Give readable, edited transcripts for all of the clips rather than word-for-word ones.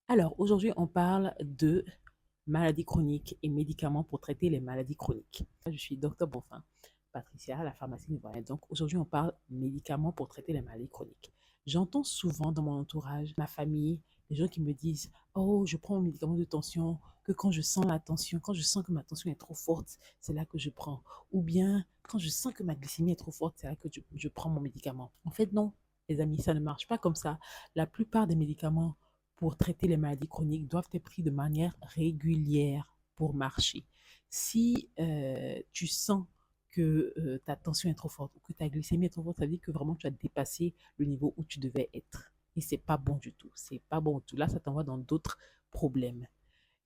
Alors, aujourd'hui, on parle de maladies chroniques et médicaments pour traiter les maladies chroniques. Je suis docteur Bonfin, Patricia, à la pharmacie Nouvelle. Donc, aujourd'hui, on parle médicaments pour traiter les maladies chroniques. J'entends souvent dans mon entourage, ma famille, les gens qui me disent: Oh, je prends mon médicament de tension, que quand je sens la tension, quand je sens que ma tension est trop forte, c'est là que je prends. Ou bien, quand je sens que ma glycémie est trop forte, c'est là que je prends mon médicament. En fait, non, les amis, ça ne marche pas comme ça. La plupart des médicaments pour traiter les maladies chroniques doivent être pris de manière régulière pour marcher. Si tu sens que ta tension est trop forte ou que ta glycémie est trop forte, ça veut dire que vraiment tu as dépassé le niveau où tu devais être. Et c'est pas bon du tout. C'est pas bon du tout. Là, ça t'envoie dans d'autres problèmes.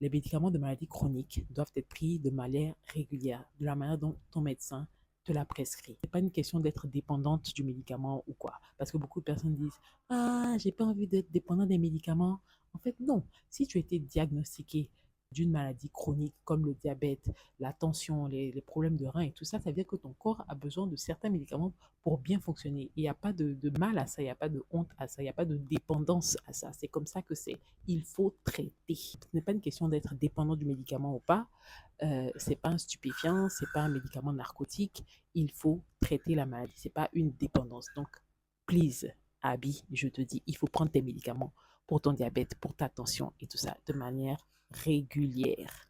Les médicaments de maladies chroniques doivent être pris de manière régulière, de la manière dont ton médecin te l'a prescrit. C'est pas une question d'être dépendante du médicament ou quoi. Parce que beaucoup de personnes disent: Ah, j'ai pas envie d'être dépendant des médicaments. En fait, non. Si tu as été diagnostiqué d'une maladie chronique comme le diabète, la tension, les problèmes de rein et tout ça, ça veut dire que ton corps a besoin de certains médicaments pour bien fonctionner. Il n'y a pas de mal à ça, il n'y a pas de honte à ça, il n'y a pas de dépendance à ça. C'est comme ça que c'est. Il faut traiter. Ce n'est pas une question d'être dépendant du médicament ou pas. C'est pas un stupéfiant, c'est pas un médicament narcotique. Il faut traiter la maladie. C'est pas une dépendance. Donc, please, Abby, je te dis, il faut prendre tes médicaments pour ton diabète, pour ta tension et tout ça de manière régulière.